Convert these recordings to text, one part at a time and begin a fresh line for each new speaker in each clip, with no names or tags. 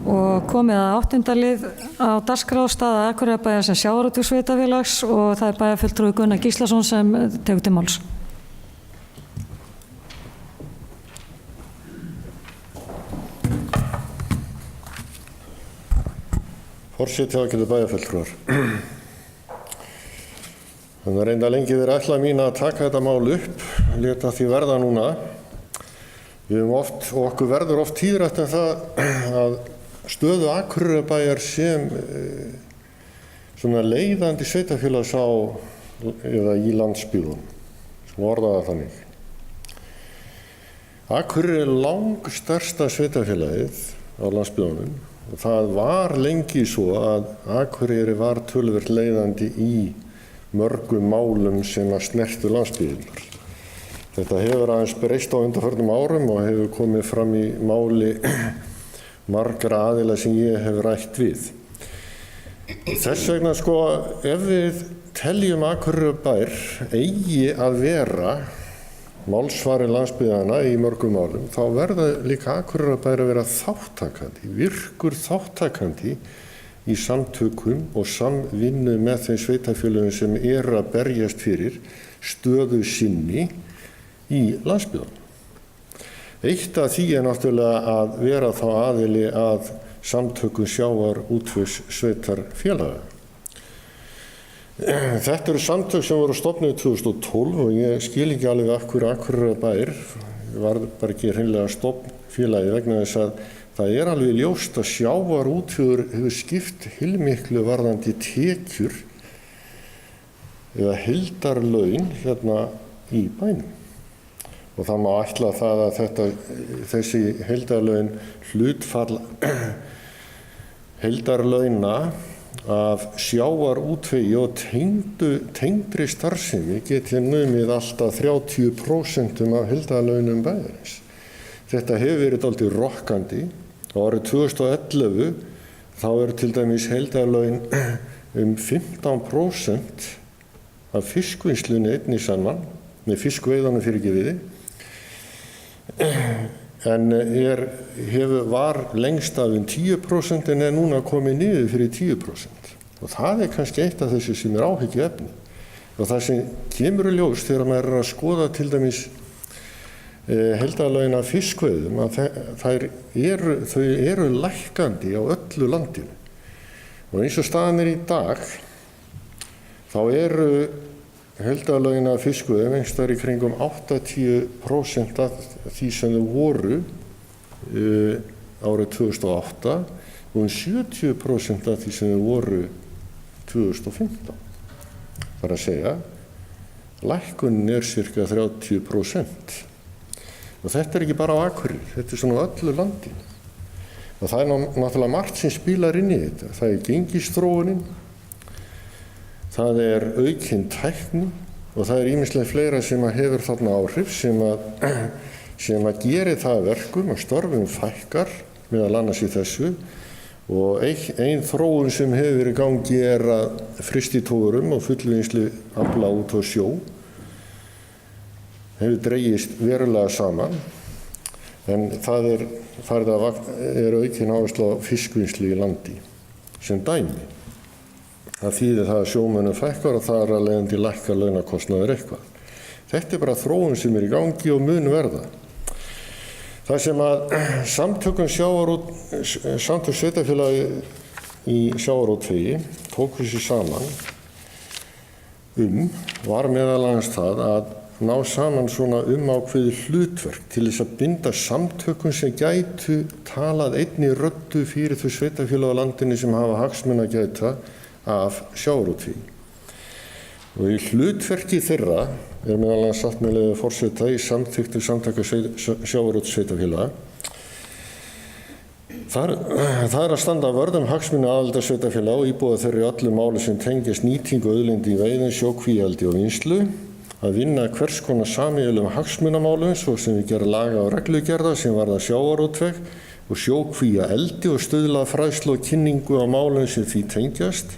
og komið að 8. lið á dagskrá staða Akureyrarbæjar sem sjávarútvegssveitarfélags og það bæjarfulltrúi Gunnar Gíslason sem tekur til máls.
Forseti ágætu bæjarfulltrúar. Það reynda lengi verið ætla mín að taka þetta mál upp, leta því verða núna. Við höfum oft, og okkur verður oft tíðrætt það að stöðu Akureyrarbæjar sem svona leiðandi sveitarfélags á eða í landsbyggðunum, sem orðaða þannig. Akureyri er langstærsta sveitarfélagið á landsbyggðunum og það var lengi svo að Akureyri var töluvert leiðandi í mörgum málum sem að snertu landsbyggðirnar. Þetta hefur aðeins breyst á undanförnum árum og hefur komið fram í máli margra aðila sem ég hef rætt við. Þess vegna ef við teljum Akureyrarbær eigi að vera málsvari landsbyggðanna í mörgum málum, þá verða líka Akureyrarbær að vera þáttakandi, virkur þáttakandi í samtökum og samvinnu með þeim sveitarfélögum sem eru að berjast fyrir stöðu sinni í landsbyggðunum. Eitt af því er náttúrulega að vera þá aðili að samtökum sjávarútvegssveitarfélaga. Þetta eru samtök sem voru stofnuð 2012 og ég skil ekki alveg af hverju Akureyrarbær var bara ekki hreinlega stofnfélagi vegna þess að það er alveg ljóst að sjávarútvegur hefur skipt heilmiklu varðandi tekjur eða heildarlaun hérna í bænum. Og það má ætla það að þessi heildarlaun hlutfall heildarlauna af sjávarútvegi og tengdri starfsemi geti numið alltaf 30% af heildarlaunum bæjarins. Þetta hefur verið dálítið rokkandi. Á árið 2011 þá til dæmis heildarlaun 15% af fiskvinnslunni einni saman, með fiskveiðunum fyrirgefiði. En var lengst af 10% en er núna komið niður fyrir 10%. Og það kannski eitt af þessu sem áhyggjuefni. Og það sem kemur í ljós þegar maður að skoða til dæmis heildarlaun af fiskveiðum að þau eru lækkandi á öllu landinu. Og eins og staðan í dag, þá eru heildarlaun af fiskveiðum einhvers í kringum 80% af því sem þau voru árið 2008 og 70% af því sem þau voru 2015. Það er að segja, lækkunin er cirka 30%. Og þetta ekki bara á Akureyri, þetta svona á öllu landinu. Og það náttúrulega margt sem spilar inn í þetta. Það gengisþróunin, það aukin tækni og það ýmislegt fleira sem hefur þarna áhrif sem að geri það verkum að störfum fækkar meðal annars í þessu og ein þróun sem hefur verið í gangi að frystitogurum og fullvinnslu afla út á sjó hefur dregist verulega saman en það aukin áherslu á fiskvinnslu í landi sem dæmi. Það þýðir það að sjómönnum fækkar og það að leiðandi lækka launakostnaður eitthvað. Þetta bara þróun sem í gangi og mun verða. Það sem að samtök sveitarfélagi í sjávarútvegi tóku sig saman var meðal annars það að ná saman svona ákveðið hlutverk til þess að binda samtökum sem gætu talað einni röddu fyrir þau sveitarfélagi á landinu sem hafa hagsmuna að gæta af sjávarútvegi. Og í hlutverki þeirra meðal annars satt með leyfi forseta í samþykktu samtaka sjávarútvegssveitarfélaga. Það að standa vörð hagsmuna aðildarsveitarfélaga og íbúa þeirra í öllu máli sem tengjast nýtingu auðlinda í veiðum, sjókvíaeldi og vinnslu, að vinna hvers konar sameiginlegum hagsmunamálum svo sem við gera laga og reglugerða sem varða sjávarútveg og sjókvíaeldi og stuðla að fræðslu og kynningu á málum sem því tengjast.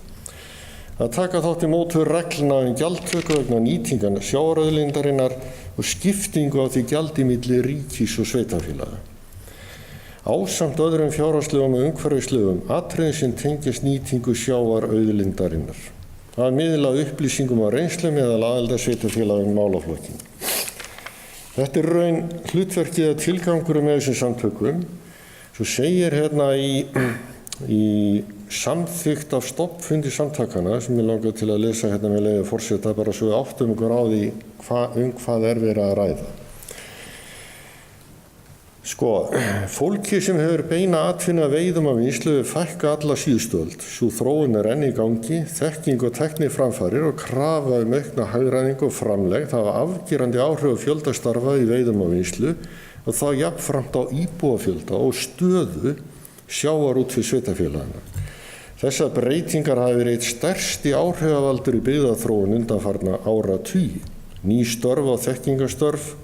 Að taka þátt í mótun reglna gjaldtöku vegna nýtingar sjávarauðlindarinnar og skiptingu á því gjaldi milli ríkis og sveitarfélaga. ásamt öðrum fjárhagslegum og umhverfislegum atriðum sem tengjast nýtingu sjávarauðlindarinnar. Að miðla upplýsingum og reynslu meðal aðilda sveitarfélaga um málaflokkinn. Þetta raun hlutverkið að tilgangur með þessum samtökum. Svo segir hérna í samþykkt af stoppfundi samtakana sem ég langar til að lesa hérna með leyfi forseta bara svo við áttum okkur á því hvað verið að ræða. Sko, fólki sem hefur beina atvinnu að veiðum af vinnslu fækka alla síðustu öld. Sú þróun enn í gangi, þekking og tækniframfarir og krafa aukna hagræðingu og framlegð hafa afgerandi áhrif á fjölda starfa í veiðum af vinnslu og þá jafnframt á íbúafjölda og stöðu sjávarútvegs sveitarfélaganna. Þessar breytingar hafa verið eitt stærsti áhrifavaldur í byggðaþróun undanfarna áratugi. Ný störf og þekkingarstörf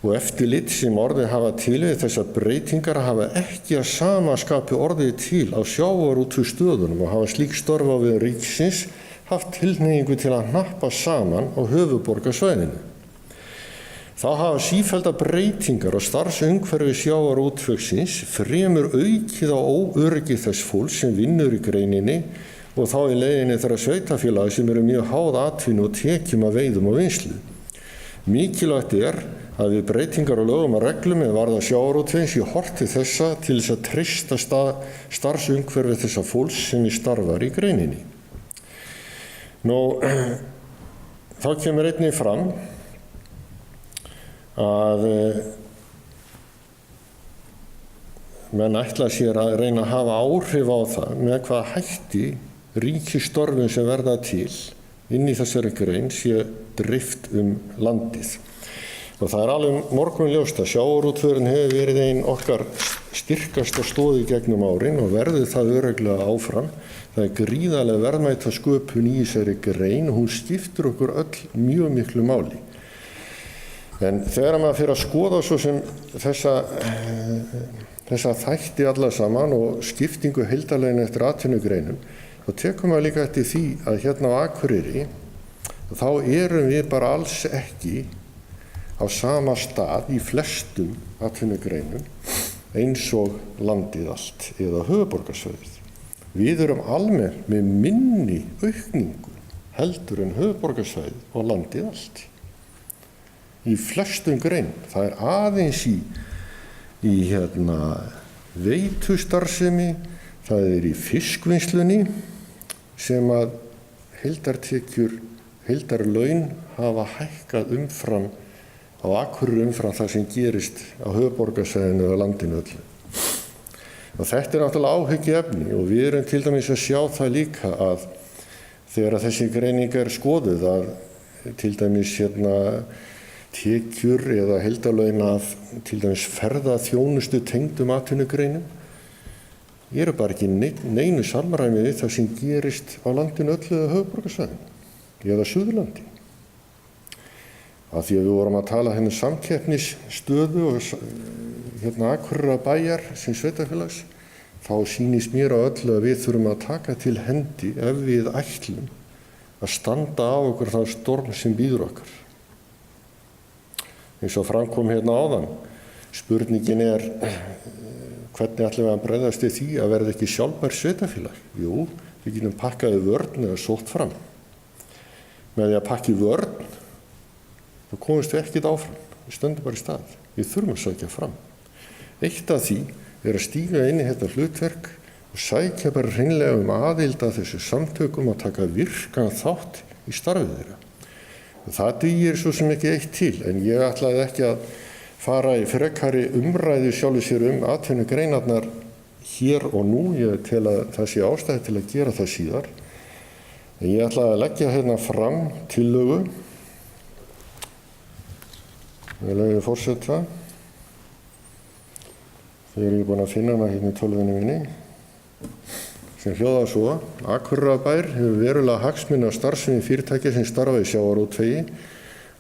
og eftirlit sem orðið hafa til við þessar breytingar hafa ekki að sama skapi orðið til á sjávarútvegsstöðunum og hafa slík störf á vegum ríkisins haft tilhneigingu til að hnappa saman á höfuðborgarsvæðinu. Þá hafa sífellda breytingar og starfsumhverfi sjávarútvegsins fremur aukið á óöryggi þess fólks sem vinnur í greininni og þá í leiðinni þeirra sveitarfélaga sem eru mjög háð atvinnu og tekjum af veiðum og vinnslu. Mikilvægt að við breytingar og lögum og reglum varða sjávarútvegs í horft til þessa til þess að treysta starfsumhverfi þessa fólks sem starfar í greininni. Þá kemur einnig fram að menn ætla sér að reyna að hafa áhrif á það með hvaða hætti ríkisstörfum sem verða til inn í þessari grein sé dreift landið. Og það alveg morgunljóst að sjávarútvegurinn hefur verið ein okkar styrkasta stoð í gegnum árin og verður það örugglega áfram. Það gríðarlega verðmæta sköpun í þessari grein og hún skiptir okkur öll mjög miklu máli. En þegar maður fyrir að skoða svo sem þessa þætti alla saman og skiptingu heildarlauna eftir atvinnugreinum, þá tekur maður líka eftir því að hérna á Akureyri, þá erum við bara alls ekki á sama stað í flestum atvinnugreinum eins og landið allt eða höfuðborgarsvæðið. Við erum almennt með minni aukningu heldur en höfuðborgarsvæðið og landið allt. Í flestum greinum. Það aðeins í veitustarfsemi, það í fiskvinnslunni sem að heildartekjur, heildarlaun hafa hækkað umfram á Akureyri umfram það sem gerist á höfuðborgarsvæðinu eða landinu öllu. Og þetta náttúrulega áhyggjuefni og við erum til dæmis að sjá það líka að þegar þessi greining skoðuð að til dæmis tekjur eða heildarlaun af til dæmis ferðaþjónustu tengdum atvinnugreinum eru bara ekki neinu samræmi við það sem gerist á landinu öllu eða höfuðborgarsvæðinu eða Suðurlandi. Af því að við vorum að tala samkeppnisstöðu og Akureyrarbæjar sem sveitarfélags, þá sýnist mér á öllu að við þurfum að taka til hendi ef við ætlum að standa á okkur þá storm sem býður okkar. Eins og framkom áðan, spurningin hvernig ætlum við að bregðast við því að verða ekki sjálfbær sveitarfélag? Jú, við getum pakkaði vörn eða sótt fram. Með því að pakki vörn, þá komumst við ekkert áfram, við stöndum bara í stað. Við þurfum að sækja fram. Eitt af því að stíga inn í þetta hlutverk og sækja bara hreinlega aðild að þessu samtökum og taka virkan þátt í starfið þeirra. Það dugir svo sem ekki eitt til, en ég ætlaði ekki að fara í frekari umræðu sjálfu sér atvinnugreinarnar hér og nú. Ég tel að það sé ástæða til að gera það síðar. En ég ætlaði að leggja fram tillögu. Með leyfi forseta. Þegar ég búin að finna hana í tölvunni minni. Sem hljóðar svo: Akureyrarbær hefur verulega hagsmuni af starfsemi fyrirtækja sem starfa í sjávarútvegi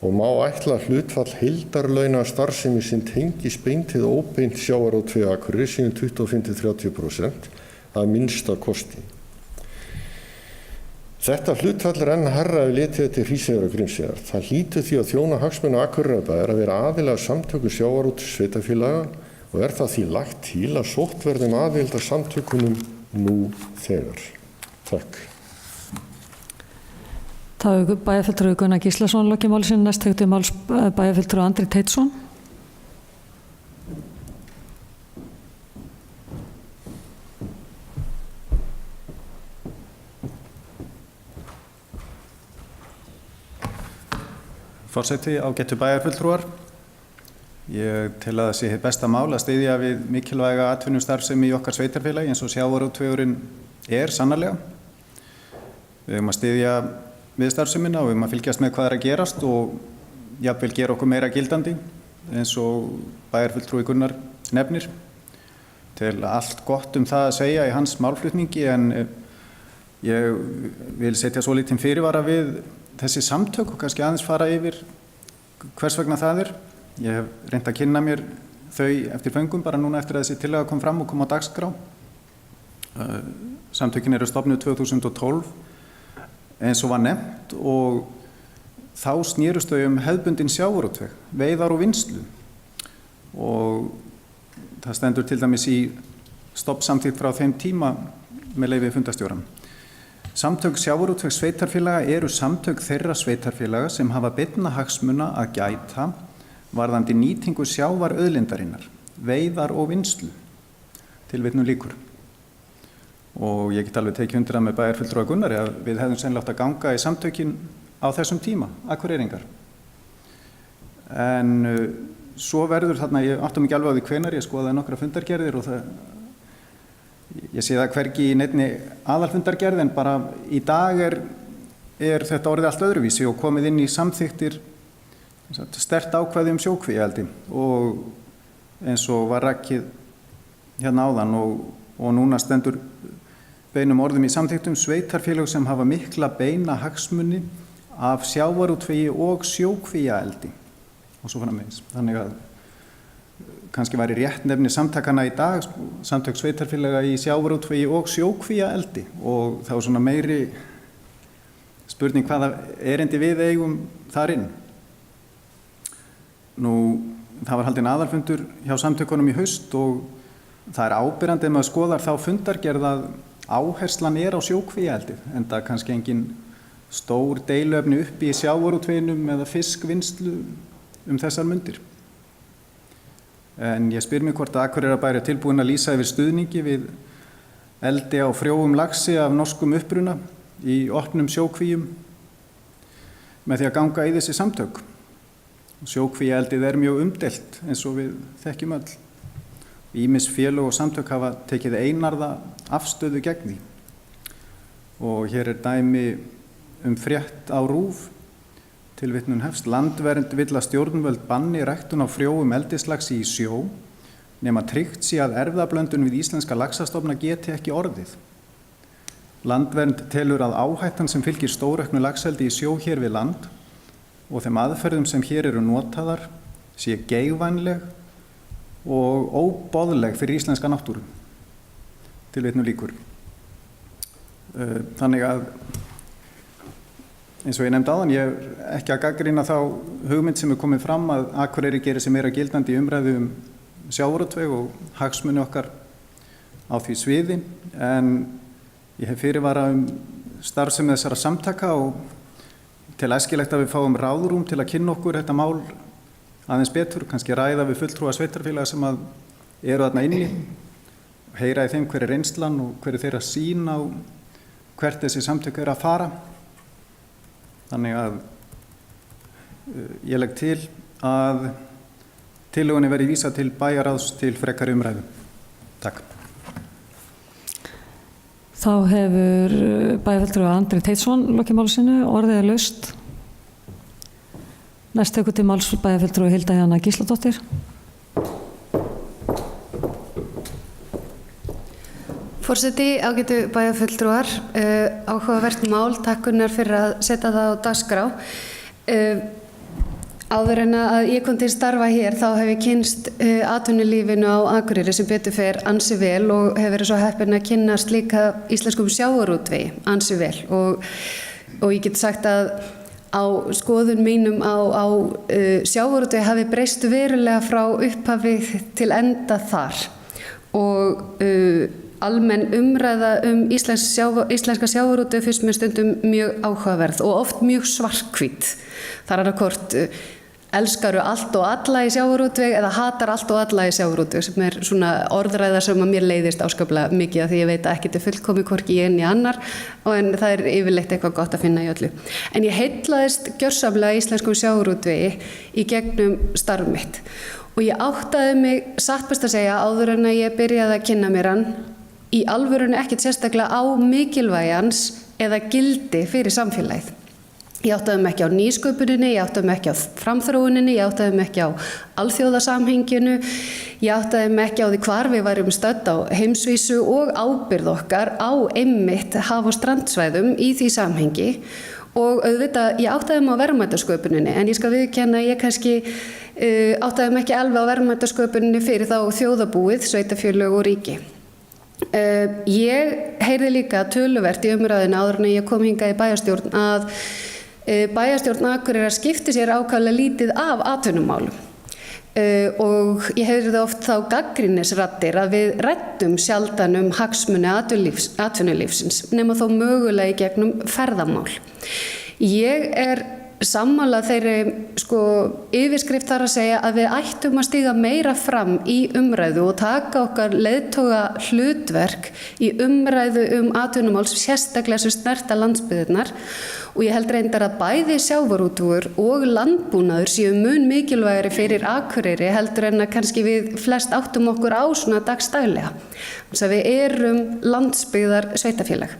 og má ætla hlutfall heildarlauna starfsemi sem tengist beint eða óbeint sjávarútvegi á Akureyri síðan 25–30% að minnsta kosti. Þetta hlutfall enn hærra ef litið til Hríseyjar og Grímseyjar. Það hlýtur því að þjóna hagsmuni Akureyrarbæjar að vera aðili að samtökum sjávarútvegssveitarfélaga og það því lagt til að sótt verði aðild að samtökunum nú þegar. Takk.
Þá hefur bæjarfulltrúi Gunnar Gíslason lokið máli sínu, næst tekur til máls bæjarfulltrúi Andri Teitsson.
Forseti, ágætu bæjarfulltrúar. Ég tel að það sé hið besta mál að styðja við mikilvæga atvinnustarfsemi í okkar sveitarfélagi eins og sjávarútvegurinn sannarlega. Við eigum að styðja við starfsemina og við eigum að fylgjast með hvað að gerast og jafnvel gera okkur meira gildandi eins og bæjarfulltrúi Gunnar nefnir. Tel allt gott það að segja í hans málflutningi en ég vil setja svo lítinn fyrirvara við þessi samtök og kannski aðeins fara yfir hvers vegna það Ég hef reynt að kynna mér þau eftir föngum bara núna eftir að þessi tillaga kom fram og kom á dagskrá. Samtökin eru stofnuð 2012 eins og var nefnt og þá snerust þau hefðbundinn sjávarútveg, veiðar og vinnslu. Og það stendur til dæmis í stofnsamþykkt frá þeim tíma með leyfi fundarstjóran. Samtök sjávarútvegs sveitarfélaga eru samtök þeirra sveitarfélaga sem hafa beinna hagsmuna að gæta varðandi nýtingu sjávarauðlindarinnar, veiðar og vinnslu. Tilvitnun lýkur. Og ég get alveg tekið undir það með bæjarfulltrúa Gunnari að við hefðum sennilega átt að ganga í samtökin á þessum tíma, Akureyringar. En svo verður þarna, ég áttum ekki alveg á því hvenær, ég skoðaði nokkra fundargerðir og ég sé það hvergi í neinni aðalfundargerð en bara í dag er þetta orðið allt öðruvísi og komið inn í samþykktir sterkt ákvæði sjókvíaeldi og eins og var rakið hérna áðan og núna stendur beinum orðum í samþykktum sveitarfélög sem hafa mikla beina hagsmuni af sjávarútvegi og sjókvíaeldi og svo framvegis. Þannig að kannski væri rétt nefni samtakana í dag, samtök sveitarfélaga í sjávarútvegi og sjókvíaeldi og þá svona meiri spurning hvaða erindi við eigum þar inn. Það var haldinn aðalfundur hjá samtökunum í haust og það áberandi ef maður skoðar þá fundargerð að áherslan á sjókvíaeldið, enda kannski engin stór deiluefni uppi í sjávarútveginum eða fiskvinnslu þessar mundir. En ég spyr mig hvort að Akureyrarbær tilbúin að lýsa yfir stuðningi við eldi á frjóum laxi af norskum uppruna í opnum sjókvíum með því að ganga í þessi samtök. Sjókvíaeldið mjög umdeilt eins og við þekkjum öll. Ýmis félög og samtök hafa tekið einarða afstöðu gegn því. Og hér dæmi frétt á RÚV, tilvitnun hefst, Landvernd vill að stjórnvöld banni ræktun á frjóum eldislaxi í sjó nema tryggt sé að erfðablöndun við íslenska laxastofna geti ekki orðið. Landvernd telur að áhættan sem fylgir stórauknu laxeldi í sjó hér við land og þeim aðferðum sem hér eru notaðar sé geigvænleg og óboðleg fyrir íslenska náttúru. Tilvitnun lýkur. Þannig að eins og ég nefndi áðan, ég ekki að gagnrýna þá hugmynd sem komið fram að Akureyri gerir sig meira gildandi í umræðu sjávarútveg og hagsmuni okkar á því sviði, en ég hef fyrirvara starfsemi þessara samtaka og til æskilegt að við fáum ráðrúm til að kynna okkur þetta mál aðeins betur, kannski ræða við fulltrúa sveitarfélaga sem eru þarna inni, heyra í þeim hver reynslan og hver þeirra sýn á hvert þessi samtök að fara. Þannig að ég legg til að tillögunni verði vísað til bæjarráðs til frekari umræðu. Takk.
Þá hefur bæjarfulltrúi Andri Teitsson lokið máli sínu, orðið laust. Næst tekur til máls bæjarfulltrúi Hilda Jana Gísladóttir.
Forseti, ágætu bæjarfulltrúar, áhugavert mál, takk Gunnar fyrir að setja það á dagskrá. Áður en að ég kom til starfa hér þá hef ég kynnst atvinnulífinu á Akureyri sem betur fer ansi vel og hef verið svo heppin að kynnast líka íslenskum sjávarútvegi ansi vel og ég get sagt að á skoðun mínum á sjávarútvegi hafi breyst verulega frá upphafi til enda þar og almenn umræða íslenska sjávarútvegi finnst mér stundum mjög áhugaverð og oft mjög svarthvít. Það er annarkvort elskaru allt og alla í sjávarútvegi eða hatar allt og alla í sjávarútvegi sem er svona orðræða sem að mér leiðist áskaplega mikið af því ég veit að ekkert fullkomið hvorki ég né annar en það er yfirleitt eitthvað gott að finna í öllu. En ég heillaðist gjörsamlega íslenskum sjávarútvegi í gegnum starf mitt og ég áttaði mig satt best að segja áður en að ég byrjaði að kynna mér hann í alvörunni ekkert sérstaklega á mikilvægjans eða gildi fyrir samfélagið. Ég áttaði mig ekki á nýsköpuninni, ég áttaði mig ekki á framþróuninni, ég áttaði mig ekki á alþjóðasamhenginu, ég áttaði mig ekki á því hvar við værum stödd á heimsvísu og ábyrgð okkar á einmitt haf- og strandsvæðum í því samhengi og auðvitað ég áttaði mig á verðmætasköpuninni en ég skal viðurkenna að ég kannski áttaði mig ekki alveg á verðmætasköpuninni fyrir þá þjóðarbúið, sveitarfélög og ríki. Ég heyrði líka töluvert í umræðinu áður en ég kom hingað í bæjarstjórn að bæjarstjórn Akureyrar skipti sér ákaflega lítið af atvinnumálum og ég heyrði oft þá gagnrýnisraddir að við ræddum sjaldan hagsmuni atvinnulífsins nema þó mögulega í gegnum ferðamál. Ég er sammála þeirri yfirskrift þar að segja að við ættum að stíga meira fram í umræðu og taka okkar leiðtoga hlutverk í umræðu atvinnumál sérstaklega sem snerta landsbyggðirnar og ég held reyndar að bæði sjávarútvegur og landbúnaður séu mun mikilvægari fyrir Akureyri heldur en að kannski við flest áttum okkur á svona dagstaglega. Þannig að við erum landsbyggðar sveitarfélag.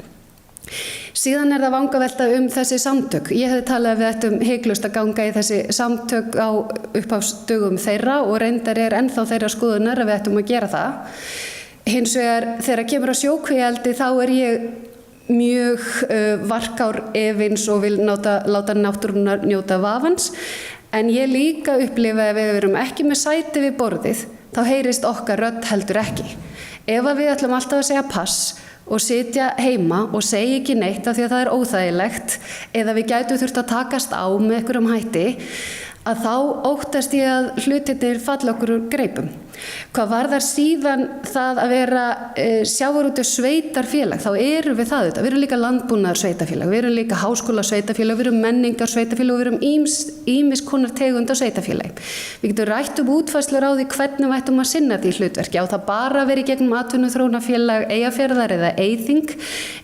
Síðan er það vangavelta þessi samtök. Ég hefði talið að við ættum hiklaust að ganga í þessi samtök á upphafsdögum þeirra og reyndar er ennþá þeirra skoðunar að við ættum að gera það. Hins vegar þegar kemur að sjókvíaeldi þá er ég mjög varkár efins og vil láta náttúrunnar njóta vafans en ég líka upplifa að við erum ekki með sæti við borðið þá heyrist okkar rödd heldur ekki. Ef að við ætlum alltaf að segja pass og sitja heima og segja ekki neitt af því að það er óþægilegt eða við gætum þurft að takast á með einhverjum hætti að þá óttast ég að hlutirnir falla okkur úr greipum. Hvað varðar síðan það að vera sjávarútvegs sveitarfélag, þá erum við það auðvitað. Við erum líka landbúnaðar sveitarfélag, við erum líka háskóla sveitarfélag, við erum menningar sveitarfélag og við erum ýmis konar tegund af sveitarfélag. Við getum rætt útfærslur á því hvernig við ættum að sinna því hlutverki. Á það bara verið gegnum atvinnuþróunarfélag Eyjafjarðar eða Eyþing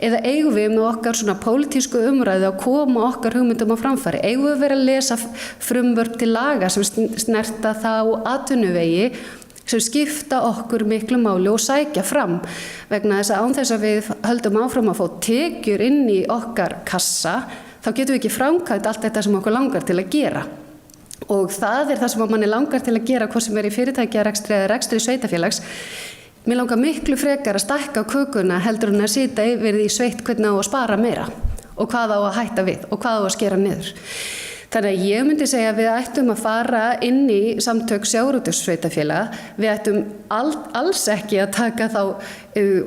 eða eigum við með okkar svona pólitísku umræðu að koma okkar hugmyndum á framfæri. Eigum við verið að lesa frumvörp til laga sem snerta þá atvinnuvegi sem skipta okkur miklu máli og sækja fram vegna þess að án þess að við höldum áfram að fá tekjur inn í okkar kassa þá getum við ekki framkvæmt allt þetta sem okkur langar til að gera og það er það sem manni langar til að gera hvort sem er í fyrirtækjarekstri eða rekstri sveitafélags. Mér langar miklu frekar að stækka kökuna heldur en að sitja yfir því sveitt hvernig á að spara meira og hvað á að hætta við og hvað á að skera niður. Þannig að ég myndi segja að við ættum að fara inn í samtök sjávarútvegssveitarfélaga, við ættum alls ekki að taka þá og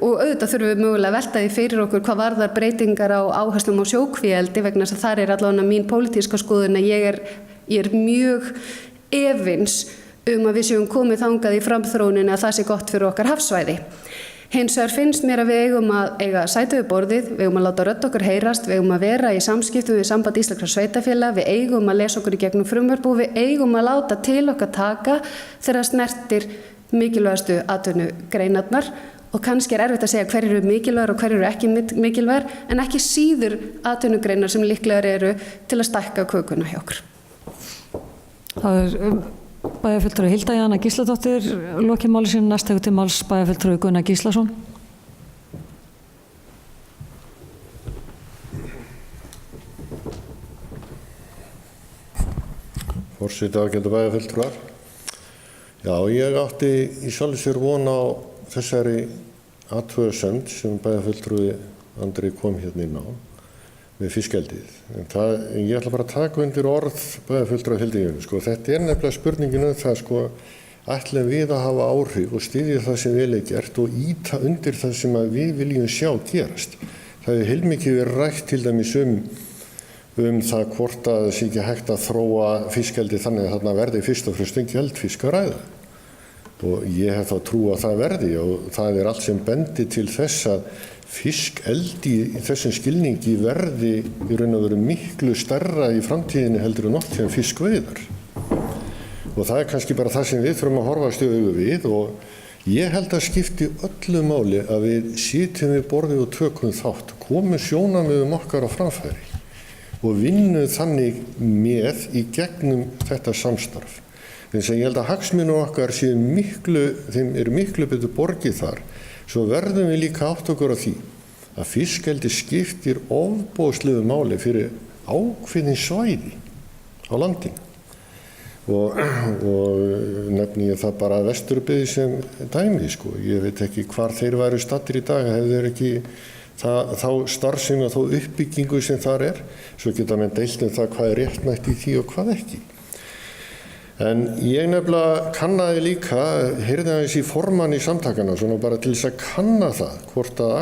auðvitað þurfum við mögulega að velta því fyrir okkur hvað varðar breytingar á áherslum á sjókvíaeldi vegna þess að þar er allavega mín pólitíska skoðun að ég er mjög efins að við séum komið þangað í framþróuninni að það sé gott fyrir okkar hafsvæði. Hins vegar finnst mér að við eigum að eiga sæti við borðið, við eigum að láta rödd okkar heyrast, við eigum að vera í samskiptum við Samband íslenskra sveitarfélaga, við eigum að lesa okkur í gegnum frumvörp og við eigum að láta til okkar taka þegar snertir mikilvægastu atvinnugreinarnar og kannski er erfitt að segja hverjir eru mikilvægar og hverjir eru ekki mikilvægar en ekki síður atvinnugreinar sem líklegar eru til að stækka kökuna hjá okkur.
Það er bæjarfulltrúi Hilda Jana Gísladóttir lokið máli sínu, næst tekur til máls bæjarfulltrúi Gunnar Gíslason.
Forseti ágætu bæjarfulltrúar. Já, ég átti í sjálfu sér von á þessari athugasemd sem bæjarfulltrúi Andri kom hérna inn á við fiskeldið. Ég ætla bara að taka undir orð bæjarfulltrúa Hildi Jönu. Þetta er nefnilega spurningin það, ætlum við að hafa áhrif og styðja það sem vel er gert og ýta undir það sem við viljum sjá gerast. Það hefur heilmikið verið rætt til dæmis það hvort að það sé ekki hægt að þróa fiskeldi þannig að þarna verði fyrst og fremst eldfisk að ræða. Og ég hef þá trú að það verði og það allt sem bendi til þess að fiskeldi í þessum skilningi verði í raun og veru miklu stærra í framtíðinni heldur en oft sem fiskveiðar. Og það kannski bara það sem við þurfum að horfast í augu við og ég held að skipti öllu máli að við sitjum við borðið og tökum þátt, komum sjónarmiðum okkar á framfæri og vinnum þannig með í gegnum þetta samstarf. Þess að ég held að hagsmunir okkar þeim miklu betur borgið þar, svo verðum við líka átt okkur á því að fiskeldi skiptir ofboðslegu máli fyrir ákveðin svæði á landinu. Og nefni ég það bara Vesturbyggð sem dæmi, sko. Ég veit ekki hvar þeir væru staddir í dag, hefðu þeir ekki þá starfsemi og þá uppbyggingu sem þar svo geta menn deilt það hvað réttmætt í því og hvað ekki. En ég nefnilega kannaði líka, heyrði aðeins í formann í samtakana, svona bara til þess að kanna það, hvort að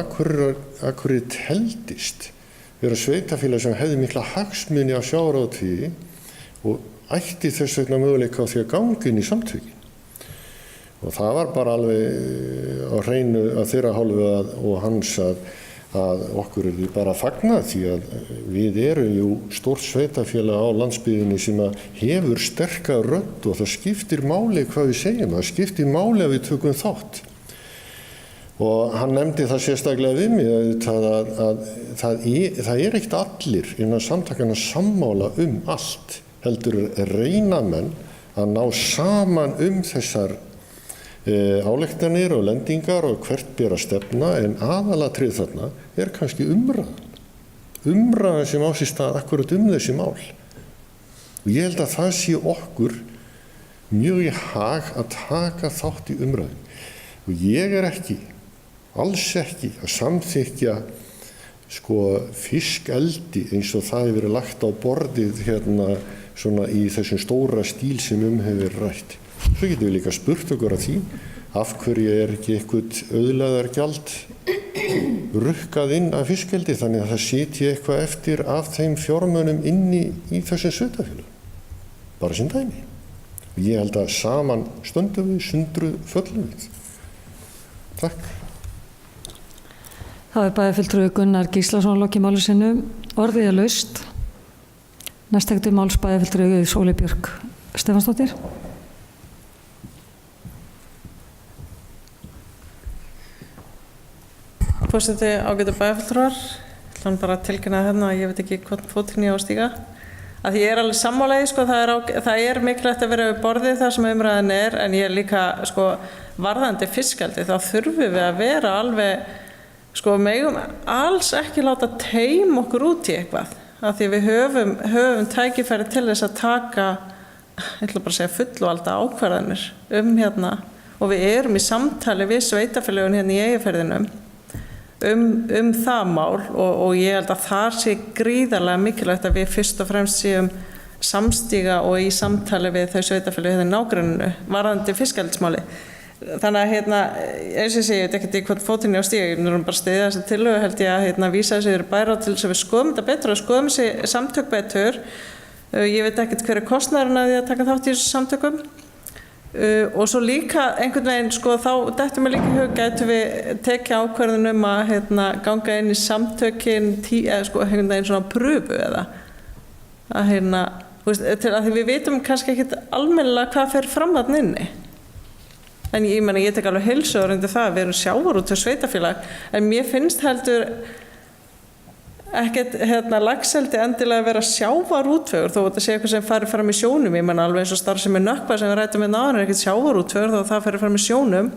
Akureyri teldist vera sveitafélag sem hefði mikla hagsmuni af sjávarútvegi og ætti þess vegna möguleika á því að ganga inn í samtökin. Og það var bara alveg á hreinu að þeirra hálfu og hans að okkur því bara að fagna því að við erum jú stórt sveitafélag á landsbyggðinni sem hefur sterka rödd og það skiptir máli hvað við segjum, það skiptir máli að við tökum þátt. Og hann nefndi það sérstaklega við mig að það ekkert allir innan samtakana sammála allt, heldur reyna menn að ná saman þessar ályktanir og lendingar og hvert ber að stefna, en aðalatrið þarna kannski umræðan sem á sér stað akkurat þessi mál. Og ég held að það sé okkur mjög í hag að taka þátt í umræðum. Og ég alls ekki að samþykkja fiskeldi eins og það hefur verið lagt á borðið svona í þessum stóra stíl sem hefur verið rætt. Svo getum við líka spurt okkur að því, af hverju ekki eitthvað auðlegðargjald rukkað inn af fiskeldi þannig að það sitji eitthvað eftir af þeim fjármunum inni í þessum sveitafélögum. Bara sem dæmi. Og ég held að saman stöndum við, sundruð föllum við. Takk.
Það bæjarfulltrúi Gunnar Gíslason lokið máli sinu. Orðið laust. Næst tekur til máls bæjarfulltrúi Sóley Björk Stefánsdóttir.
Forseti, ágætu bæjarfulltrúar, ég ætla bara að tilkynna að ég veit ekki hvort fótinn ég á að stíga. Að ég alveg sammálaði, það mikilvægt að vera við borðið þar sem umræðan en ég líka, varðandi fiskeldi, þá þurfum við að vera alveg, megum alls ekki láta teima okkur út í eitthvað. Af því við höfum tækifæri til þess að taka, ég ætla bara að segja fullvalda ákvarðanir og við erum í samtali við sveitafélögin í Eyjafirðinum það mál og ég held að það sé gríðarlega mikilvægt að við fyrst og fremst séum samstíga og í samtali við þau sveitafélög í nágrenninu varðandi fiskeldismáli. Þannig að eins og ég segi, ég veit ekkert í hvort fótinn ég á stíga, ég erum bara stiðið þess að tillögu held ég að vísa þessu bæra til þess að við skoðum þetta betur og skoðum þessi samtök betur. Ég veit ekkert hver kostnaðurinn að því að taka þátt í þessu samtökum. Og svo líka einhvern veginn þá dettur mér líka í hug gætum við tekið ákvörðun að ganga inn í samtökin einhvern veginn svona pröfu eða til að því við vitum kannski ekkert almennilega hvað fer fram þarna inni. En ég tek alveg heilshugar undir það að við erum sjávarútvegs sveitafélag en mér finnst heldur ekkert laxeldi endilega að vera sjávarútvegur þó að þetta sé eitthvað sem fari fram í sjónum. Ég menna alveg eins og starfsemi Nökkva sem við ræddum áðan ekkert sjávarútvegur þó að það fari fram í sjónum.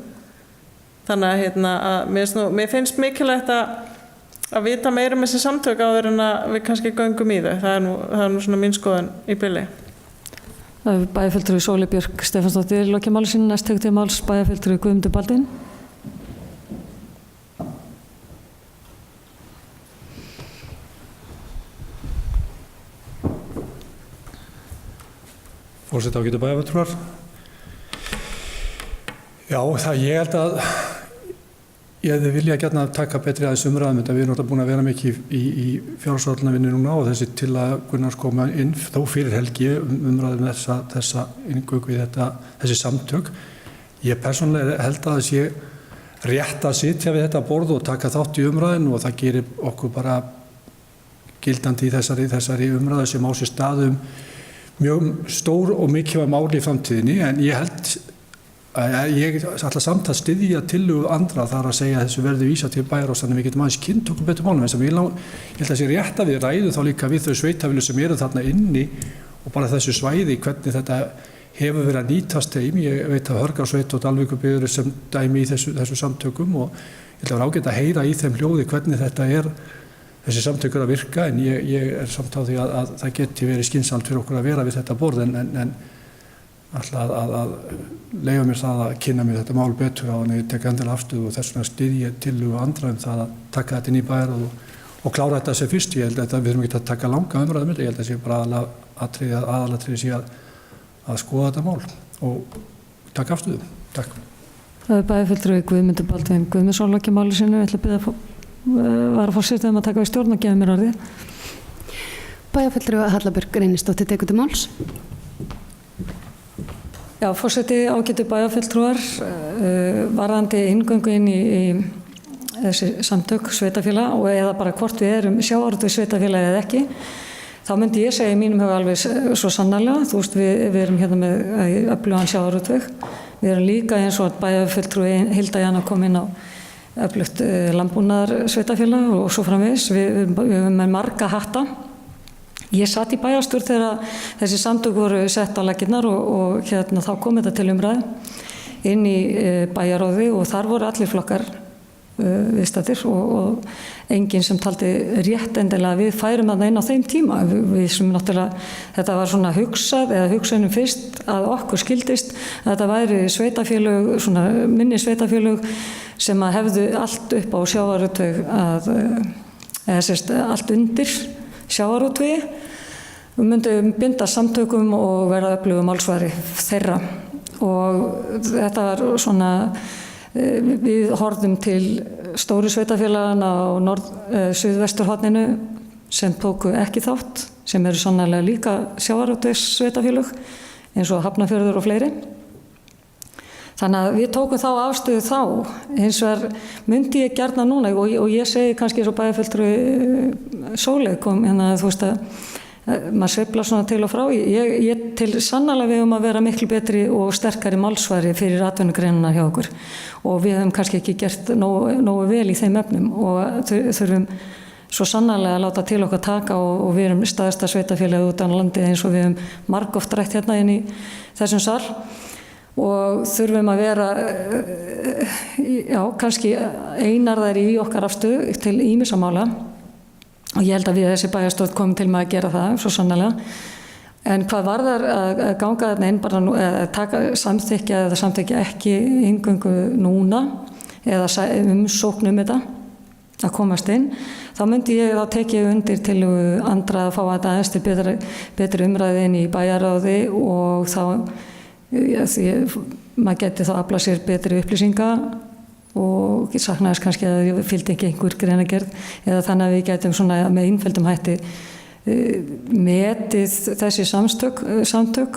Þannig að mér finnst mikilvægt að vita meira þessi samtök áður en að við kannski göngum í þau. Það er nú svona mín skoðun í bili.
Bæjarfulltrúi Sóley Björk Stefánsdóttir lokið máli sínu. Næst tekur til máls bæjarfulltrúi Guðmundur Baldvin.
Forseti, ágætu bæjarfulltrúar. Já, ég held að Ég hefði viljað gjarna taka betri aðeins umræðum þetta. Við erum náttúrulega búin að vera mikið í fjárhagsáætlunarvinnu núna og þessi til að Gunnars koma inn þó fyrir helgi umræðum þessa inngöngu í þessi samtök. Ég persónulega held að það sé rétt að sitja við þetta borð og taka þátt í umræðinu og það gerir okkur bara gildandi í þessari umræðu sem á sér staðum mjög stór og mikilvæg mál í framtíðinni en ég held ég ætla samt að styðja tillögu andra þar að segja að þessu verði vísa til bæjarráðs þannig að við getum aðeins kynnt okkur betur málum. Ég held að það sé rétt að við ræðum þá líka við þau sveitarfélög sem eru þarna inni og bara þessu svæði hvernig þetta hefur verið að nýtast þeim. Ég veit að Hörgársveit og Dalvíkurbyggð sem dæmi í þessu samtökum og ég held að vera ágætt að heyra í þeim hljóði hvernig þetta þessi samtökur að virka en ég samt á því að það geti verið skynsamt fyrir okkur að vera við þetta borð en alltaf að leyfa mér það að kynna mér þetta mál betur á en ég tek endilega afstöðu og þess vegna styðja tillögu andra það að taka þetta inn í bæjar og klára þetta sem fyrst. Ég held að við þurfum ekki að taka langa umræðu ég held að sé bara aðalatriði sé að skoða þetta mál og taka afstöðu. Takk.
Það er bæjarfulltrúi Guðmundur Baldvin Guðmundsson lokið máli sínu. Ég ætla að biðja varaforseta að taka við stjórn og gefa mér orðið.
Bæjarfulltrúi Hallabjörg Reynisdóttir tekur til máls.
Já, forseti ágætu bæjarfulltrúar varðandi inngöngu inn í þessi samtök sveitafélag og eða bara hvort við erum sjávarútvegs sveitafélag eða ekki, þá myndi ég segja í mínum huga alveg svo sannarlega. Þú veist, við erum hérna með öflugan sjávarútveg. Við erum líka eins og bæjarfulltrúi Hilda Jana kom inn á öflugt landbúnaðar sveitafélag og svo framvegis. Við erum með marga hatta. Ég satt í bæjarstjórn þegar þessi samtök voru sett á laggirnar og hérna þá kom þetta til umræðu inn í bæjarráði og þar voru allir flokkar viðstaddir og enginn sem taldi rétt endilega við færum að inn á þeim tíma. Við sem náttúrulega, þetta var svona hugsað eða hugsunum fyrst að okkur skildist að þetta væri sveitafélög, svona minni sveitafélög sem að hefðu allt upp á sjávarútveg eða sérst allt undir sjávarútvegi. Við myndum binda samtökum og verða öflugum málsvari þeirra og þetta var svona við horfðum til stóru sveitafélagana á suðvesturhorninu sem tóku ekki þátt sem eru sannarlega líka sjávarútvegs sveitafélög eins og Hafnarfjörður og fleiri. Þannig að við tókum þá afstöðu þá. Hins vegar myndi ég gjarna núna og ég segi kannski svo bæjarfulltrúi Sóley kom hérna þú veist að maður sveiflar svona til og frá. Ég til sannarlega við að vera miklu betri og sterkari málsvari fyrir atvinnugreinina hjá okkur og við höfum kannski ekki gert nógu vel í þeim efnum og þurfum svo sannarlega að láta til okkar taka og við erum stærsta sveitafélagið út á landi eins og við höfum margoft rætt hérna inn í þessum sal og þurfum að vera kannski einarðar í okkar afstöðu til ýmissa mála og ég held að við þessi bæjarstjórn komum til með að gera það svo sannarlega. En hvað varðar að ganga þarna inn bara nú eða taka samþykkja eða samþykkja ekki inngöngu núna eða umsókn þetta að komast inn, þá myndi ég þá tekið undir til andra að fá þetta aðeins til betri umræði inn í bæjarráði og þá maður geti þá afla sér betri upplýsinga og saknaðist kannski að ég fylgdi ekki einhver greinagerð eða þannig að við getum svona með einföldum hætti metið þessi samtök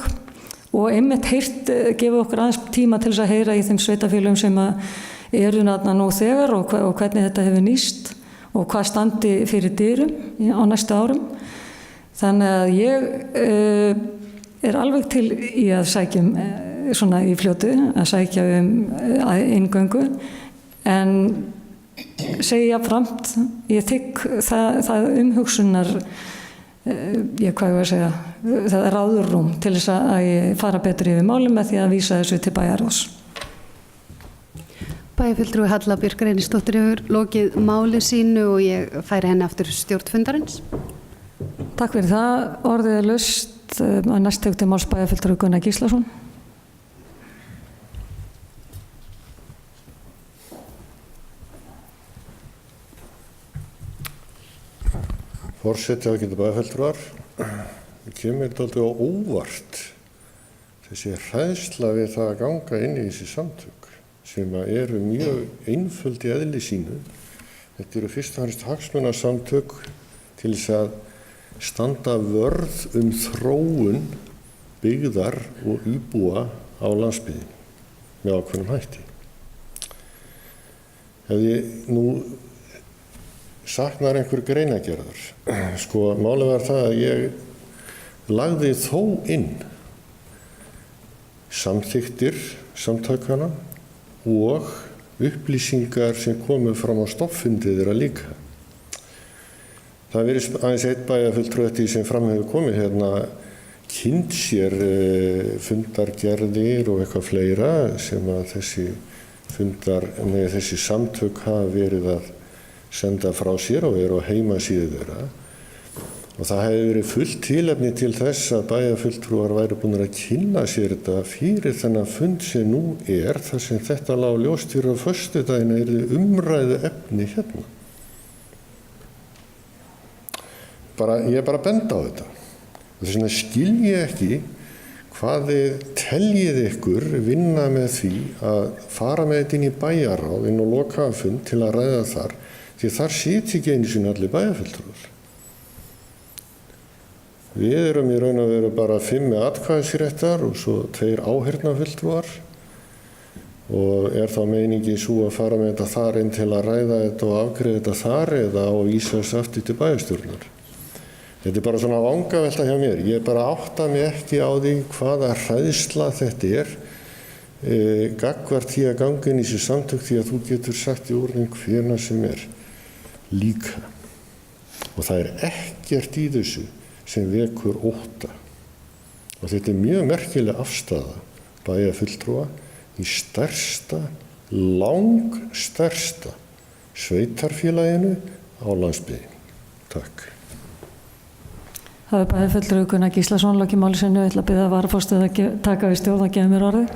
og einmitt gefa okkur aðeins tíma til þess að heyra í þeim sveitafélögum sem eru þarna nú þegar og hvernig þetta hefur nýst og hvað standi fyrir dyrum á næstu árum. Þannig að ég alveg til í að sækja svona í fljótu að sækja inngöngu en segi jafnframt ég þykk það umhugsunar hvað ég að segja það ráðurrúm til þess að ég fara betur yfir málum með því að vísa þessu til bæjarráðs.
Bæjarfulltrúi Hallabjörg Reynisdóttir hefur lokið máli sínu og ég færi henni aftur stjórnfundarins.
Takk fyrir það. Orðið er laust að næst tekur til máls bæjarfulltrúi Gunnar Gíslason.
Forseti ágætu bæjarfulltrúar, það kemur dálítið á óvart þessi hræðsla við það að ganga inn í þessi samtök. sem eru mjög einföld í eðli sínu. Þetta eru fyrst og fremst hagsmunasamtök til þess að standa vörð þróun byggðar og íbúa á landsbyggðinni með ákveðnum hætti. Ef ég nú saknar einhver greinagerðar, málið var það að ég lagði þó inn samþykktir samtakana og upplýsingar sem komu fram á stofnfundi þeirra líka. Það virðist aðeins einn bæjarfulltrúi eftir því sem fram hefur komið hérna kynnt sér fundargerðir og eitthvað fleira sem að þessi samtök hafa verið að senda frá sér og eru á heimasíðu þeirra. Og það hefði verið fullt tilefni til þess að bæjarfulltrúar væru búin að kynna sér þetta fyrir þennan fund sem nú þar sem þetta lá ljóst fyrir á föstudaginn yrði umræðu efni hérna. Ég er bara að benda á þetta. Þess vegna skil ég ekki hvað þið teljið ykkur vinna með því að fara með þetta inn í bæjarráð, inn á lokaðan fund til að ræða þar, því þar sitja ekki einu sinni allir bæjarfulltrúar. Við erum í raun og veru bara 5 með atkvæðisréttar og svo 2 áheyrnarfulltrúar og þá meiningin svo að fara með þetta þar inn til að ræða þetta og afgreiða þetta þar eða á vísa þess aftur til bæjarstjórnar. Þetta er bara svona vangavelta hjá mér. Ég bara átta mig ekki á því hvaða hræðsla þetta gagnvart því að ganga inn í þessi samtök því að þú getur sagt í úrning hvenær sem líka. Og það ekkert í þessu sem vekur ótta. Og þetta mjög merkileg afstaða bæjarfulltrúa í langstærsta sveitarfélaginu á landsbyggðinni. Takk.
Það bæjarfulltrúi Gunnar Gíslason lokið máli sínu. Ég ætla að biðja varaforseta að taka við stjórn og gefa mér orðið.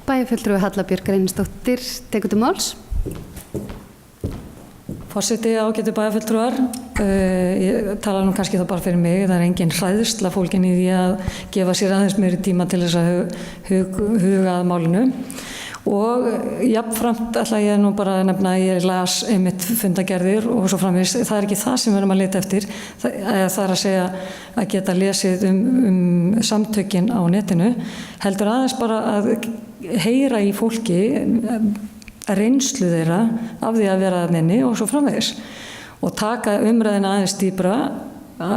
Bæjarfulltrúi Halla Björk Reynisdóttir tekur til máls.
Forseti, ágætu bæjarfulltrúar, ég tala nú kannski það bara fyrir mig, það engin hræðsla fólkin í því að gefa sér aðeins meiri tíma til þess að huga að málinu. Og jafnframt ætla ég nú bara að nefna að ég las einmitt fundagerðir og svo framvegis. Það ekki það sem við erum að leita eftir, það að segja að geta lesið samtökin á netinu, heldur aðeins bara að heyra í fólki reynslu þeirra af því að vera þarna inni og svo framvegis og taka umræðina aðeins dýpra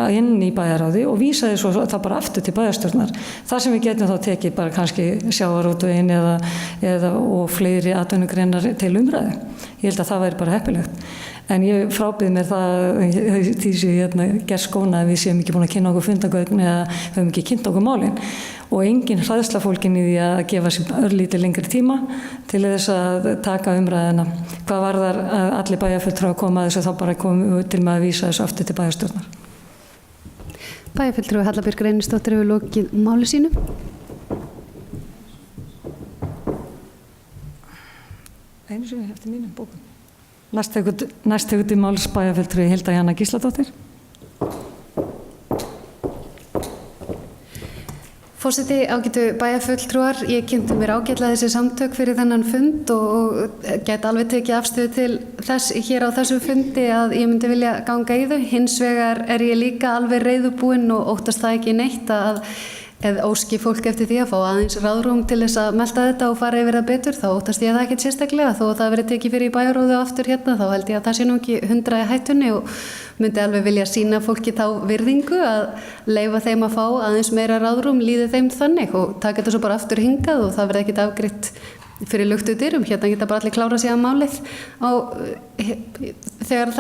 inn í bæjarráði og vísa því svo það bara aftur til bæjarstjórnar. Það sem við getum þá tekið bara kannski sjávarútveginn og fleiri atvinnugreinar til umræðu. Ég held að það væri bara heppilegt. En ég frábið mér því sem ég ger skóna að við séum ekki búin að kynna okkur fundagögn eða höfum ekki kynnt okkur málin. Og engin hræðsla fólkin í því að gefa sér örlítið lengri tíma til þess að taka umræðina. Hvað varðar að allir bæjarfulltrúar koma að þessu þá bara komum til með að vísa þessu aftur til bæjarstjórnar.
Bæjarfulltrúi Halla Björk Reynisdóttir hefur lokið máli sínu.
Einu sinni eftir mínum bókum. Næst tekur til máls bæjarfulltrúi Hilda Jana Gísladóttir.
Forseti, ágætu bæjarfulltrúar, ég kynnti mér ágætlega þessi samtök fyrir þennan fund og gæti alveg tekið afstöðu til þess hér á þessu fundi að ég myndi vilja ganga í þau. Hins vegar ég líka alveg reiðubúin og óttast það ekki neitt að óski fólk eftir því að fá aðeins ráðrúm til þess að melta þetta og fara yfir það betur, þá óttast ég það ekkert sérstaklega. Þó að það verið tekið fyrir í bæjarráði og aftur hérna, þá held ég að það sé nú ekki 100 í hættunni og myndi alveg vilja sýna fólki þá virðingu að leyfa þeim að fá aðeins meira ráðrúm, líði þeim þannig og taka þetta svo bara aftur hingað og það verið ekkert afgreitt fyrir luktu dyrum. Hérna geta bara allir klára sig að málið þegar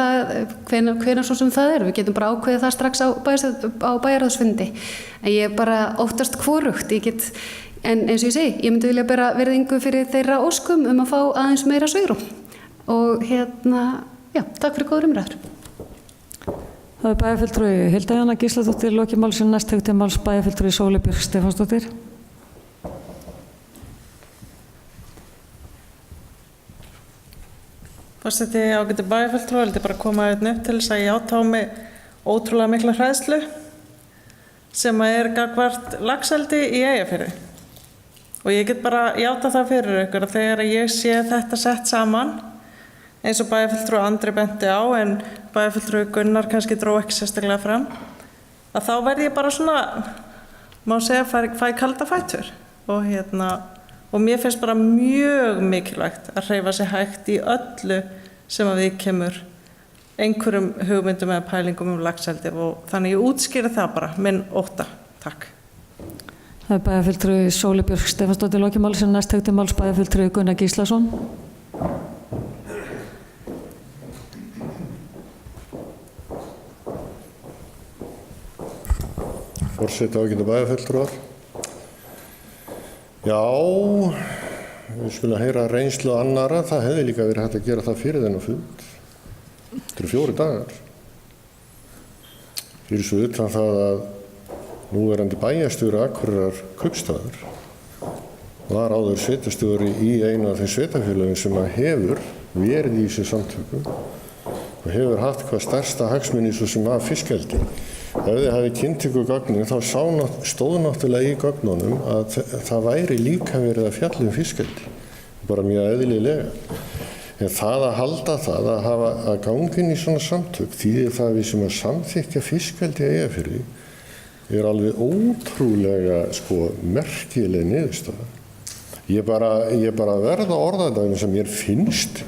hvenær svo sem það Við getum bara ákveðið það strax á bæjarráðsfundi. En ég bara óttast hvorugt. En eins og ég segi, ég myndi vilja bera virðingu fyrir þeirra óskum að fá aðeins meira svigrúm. Og takk fyrir góður umræður.
Það bæjarfulltrúi Hilda Jana Gísladóttir lokið máli sínu. Næst tekur til máls bæjarfulltrúi Sóley Björk Stefánsdóttir.
Forseti, ágætu bæjarfulltrúar, vildi bara koma hérna upp til þess að ég átta á mig ótrúlega mikla hræðslu sem gagnvart laxeldi í Eyjafirði. Og Og ég get bara játa það fyrir ykkur að þegar ég sé þetta sett saman, eins og bæjarfulltrúi Andri benti á, en bæjarfulltrúi Gunnar kannski dró ekki sérstaklega fram, að þá verð ég bara svona, má segja, fæ kalda fætur. Og mér finnst bara mjög mikilvægt að hreyfa sig hægt í öllu sem að við kemur einhverjum hugmyndum eða pælingum laxeldi og þannig ég útskýri það bara, minn ótta. Takk.
Það er bæjarfulltrúi Sóli Björk Stefánsdóttir lokið máls en næst tekti máls bæjarfulltrúi Gunnar Gíslason.
Forseti ágætu bæjarfulltrúar. Já, við skulum heyra reynslu annara. Það hefði líka verið hægt að gera það fyrir þennan fund. Þetta eru 4 dagar. Fyrir svo utan það að núverandi bæjarstjóri Akureyrar Kaupstaðar var áður sveitarstjóri í einu af þeim sveitarfélögum sem hefur verið í þessu samtökum og hefur haft hvað stærsta hagsmuni svo sem af fiskeldi. Ef þið hafi kynnt ykkur gögnin þá stóð náttúrulega í gögnunum að það væri líka verið að fjalla fiskeldi, bara mjög eðlilega. En það að halda það að gangin í svona samtök þýðir það að við sem að samþykkja fiskeldi í Eyjafirði er alveg ótrúlega merkileg niðurstaða. Ég bara verða orðaðum sem mér finnst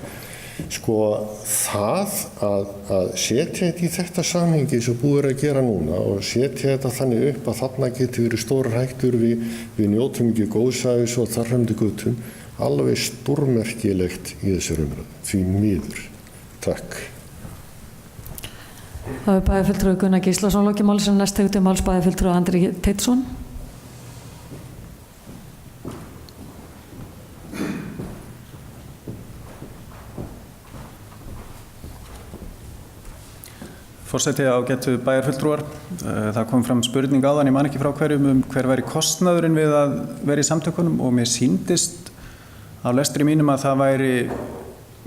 það að setja þetta í þetta samhengi sem búið að gera núna og setja þetta þannig upp að þarna getur verið stór hættur við njótum ekki góðsæðis og þarfandi gutum, alveg stórmerkilegt í þessari umræðu, því miður. Takk.
Það er bæjarfulltrúi Gunnar Gíslason lokið máls en næst tekti máls bæjarfulltrúi Andri Teitsson.
Forseti ágætu bæjarfulltrúar. Það kom fram spurning áðan, ég man ekki frá hverjum hver væri kostnaðurinn við að vera í samtökunum og mér sýndist á lestri mínum að það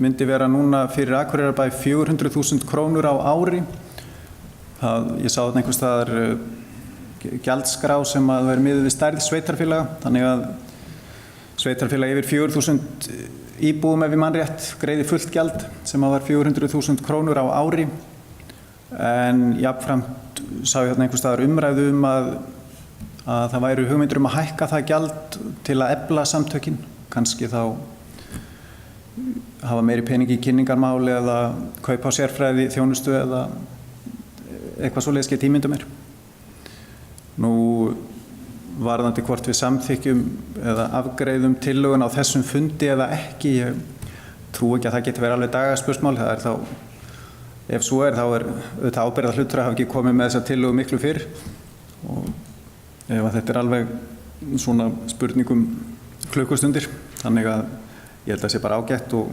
myndi vera núna fyrir Akureyrarbæ 400.000 krónur á ári. Ég sá þarna einhvers staðar gjaldskrá sem að vera miðuð við stærð sveitarfélaga, þannig að sveitarfélag yfir 4.000 íbúum ef ég man rétt greiði fullt gjald sem að var 400.000 krónur á ári. En jafnframt sá ég þarna einhvers staðar umræðu að það væru hugmyndir að hækka það gjald til að efla samtökin, kannski þá hafa meiri pening í kynningarmáli eða kaupa á sérfræði þjónustu eða eitthvað svoleiðis get ímynda mér. Nú varðandi hvort við samþykkjum eða afgreiðum tillögun á þessum fundi eða ekki, ég trúi ekki að það geti verið alveg dagaspursmál. Það þá, ef svo þá auðvitað ábyrgðar hlutur að hafa ekki komið með þessa tillögu miklu fyrr og ef þetta alveg svona spurningum klukkustundir, þannig að ég held að það sé bara ágætt og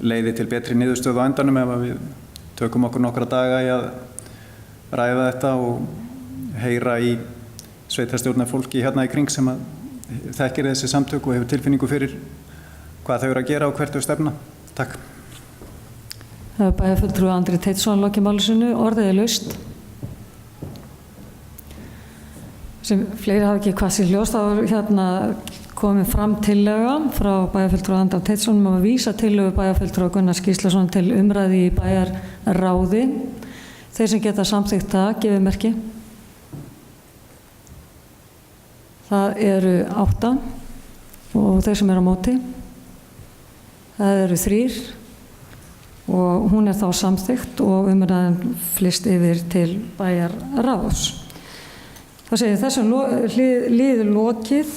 leiði til betri niðurstöðu á endanum ef við tökum okkur nokkra daga í að ræða þetta og heyra í sveitarstjórnarfólki hérna í kring sem að þekkir þessi samtök og hefur tilfinningu fyrir hvað þau eru að gera og hvert þau stefna. Takk.
Það er bæjarfulltrúi Andri Teitsson lokið máli sínu, orðið er laust. Sem fleiri hafa ekki hvað sér ljóst, þá komið fram tillaga frá bæjarfulltrúi Andri Teitsson um að vísa tillögu bæjarfulltrúi Gunnars Gíslason til umræðu í bæjarráði. Þeir sem geta samþykkt það, gefið merki. Það eru 8 og þeir sem eru á móti. Það eru 3 og hún er þá samþykkt og umræðan flyst yfir til bæjarráðs. Það segir þessum liður lokið.